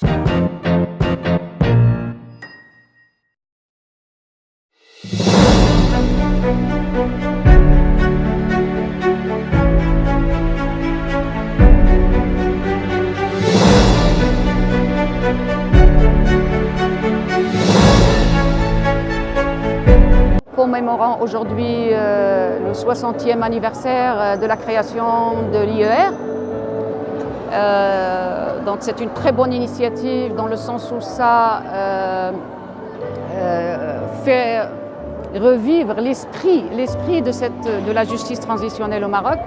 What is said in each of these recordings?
Commémorant aujourd'hui le 60e anniversaire de la création de l'IER. Donc c'est une très bonne initiative dans le sens où ça fait revivre l'esprit de la justice transitionnelle au Maroc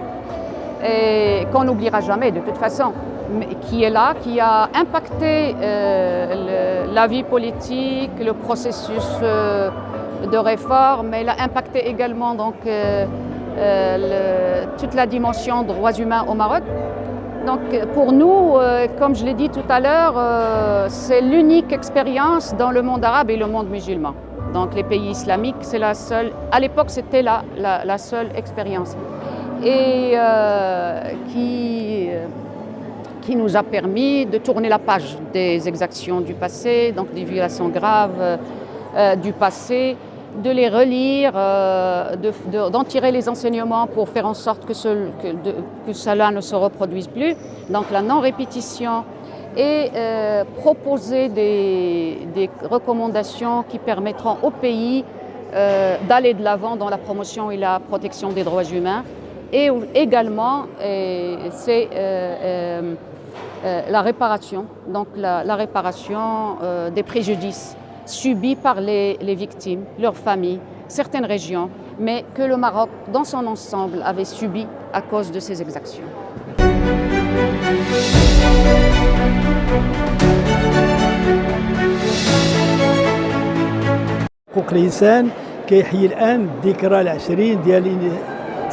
et qu'on n'oubliera jamais de toute façon, mais qui est là, qui a impacté la vie politique, le processus de réforme, mais elle a impacté également donc, toute la dimension droits humains au Maroc. Donc pour nous, comme je l'ai dit tout à l'heure, c'est l'unique expérience dans le monde arabe et le monde musulman. Donc les pays islamiques, c'est la seule, à l'époque c'était la seule expérience. Et qui nous a permis de tourner la page des exactions du passé, donc des violations graves du passé, de les relire, d'en tirer les enseignements pour faire en sorte que cela ne se reproduise plus, donc la non-répétition, et proposer des recommandations qui permettront au pays d'aller de l'avant dans la promotion et la protection des droits humains, et également c'est la réparation, donc la réparation des préjudices subis par les victimes, leurs familles, certaines régions, mais que le Maroc, dans son ensemble, avait subi à cause de ces exactions. حقوق الإنسان كيحيي الآن الذكرى العشرين ديال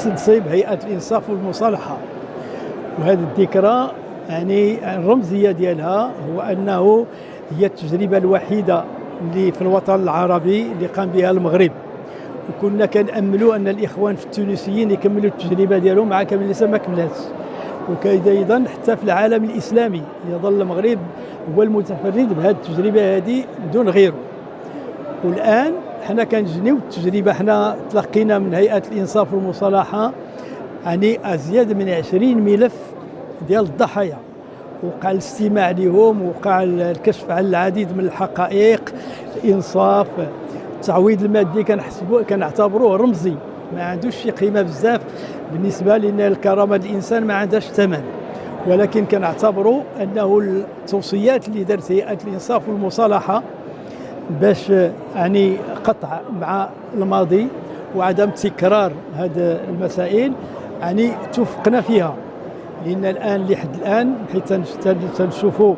تنصيب هيئة الإنصاف والمصالحة، وهذه الذكرى يعني الرمزية ديالها هو أنه هي التجربة الوحيدة اللي في الوطن العربي اللي قام بها المغرب، وكنا كنأملوا أن الإخوان في التونسيين يكملوا التجربة ديالهم مع كامل النساء ما كملاتش، وكاين أيضا حتى في العالم الإسلامي يظل المغرب هو المتفرد بهذه التجربة هذه دون غيره. والآن حنا كنجنيو التجربة، حنا تلقينا من هيئة الإنصاف والمصالحة يعني أزيد من 20 ملف ديال الضحايا، وقع الاستماع لهم، وقع الكشف عن العديد من الحقائق، الإنصاف، التعويض المادي كنعتبروه رمزي، ما عندوش شي قيمة بزاف بالنسبة لأن الكرامة الإنسان ما عندهاش ثمن، ولكن كنعتبروا أنه التوصيات اللي دارت هيئة الإنصاف والمصالحة باش يعني قطع مع الماضي وعدم تكرار هذه المسائل يعني توفقنا فيها، لأن الآن لحد الآن حيت تنشوفوا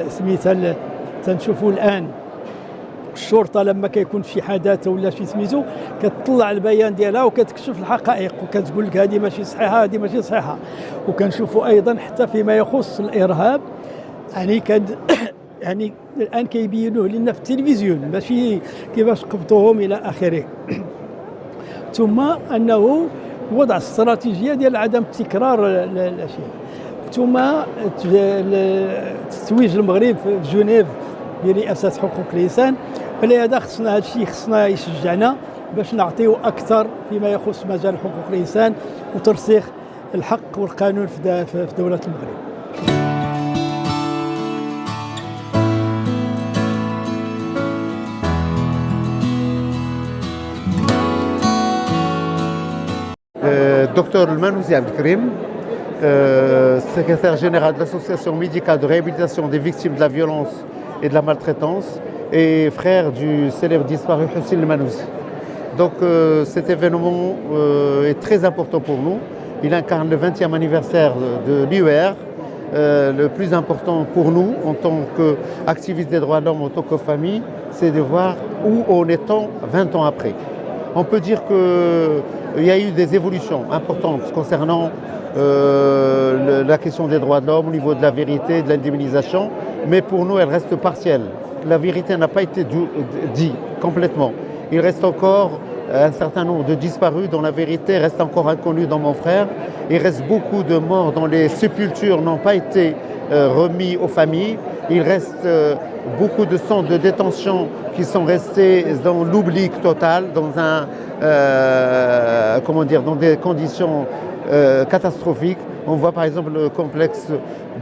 سميتها تنشوفوا الآن الشرطة لما كيكون في حدث ولا شي سميتو كتطلع البيان ديالها وكتكشف الحقائق وكتقول لك هذه ماشي صحيحة هذه ماشي صحيحة. وكنشوفوا أيضا حتى فيما يخص الإرهاب يعني يعني الآن كيبينوه لنا في التلفزيون ماشي كيفاش قبطوهم إلى آخره. ثم أنه وضع استراتيجية ديال عدم تكرار الأشياء، ثم تتويج المغرب في جنيف برئاسة حقوق الإنسان، ولهذا خصنا هذا الشيء خصنا يشجعنا باش نعطيو أكثر فيما يخص مجال حقوق الإنسان وترسيخ الحق والقانون في دولة المغرب. Docteur Manouzi Abdelkrim, secrétaire général de l'association médicale de réhabilitation des victimes de la violence et de la maltraitance et frère du célèbre disparu Hussein Manouzi. Donc cet événement est très important pour nous. Il incarne le 20e anniversaire de l'IER, le plus important pour nous en tant qu'activistes des droits de l'homme, en tant que famille, c'est de voir où on est 20 ans après. On peut dire qu'il y a eu des évolutions importantes concernant la question des droits de l'homme au niveau de la vérité, de l'indemnisation, mais pour nous, elle reste partielle. La vérité n'a pas été dite complètement. Il reste encore un certain nombre de disparus dont la vérité reste encore inconnue dans mon frère. Il reste beaucoup de morts dont les sépultures n'ont pas été remis aux familles. Il reste beaucoup de centres de détention qui sont restés dans l'oubli total, dans dans des conditions catastrophiques. On voit par exemple le complexe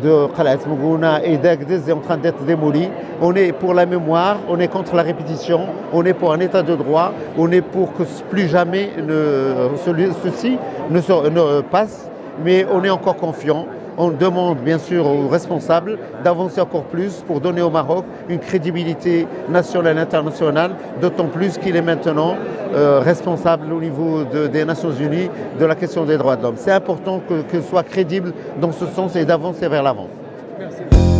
de Qalat Mougouna et d'Agdez est en train d'être démoli. On est pour la mémoire, on est contre la répétition, on est pour un état de droit, on est pour que plus jamais ceci ne passe, mais on est encore confiant. On demande bien sûr aux responsables d'avancer encore plus pour donner au Maroc une crédibilité nationale et internationale, d'autant plus qu'il est maintenant responsable au niveau des Nations Unies de la question des droits de l'homme. C'est important qu'il soit crédible dans ce sens et d'avancer vers l'avant. Merci.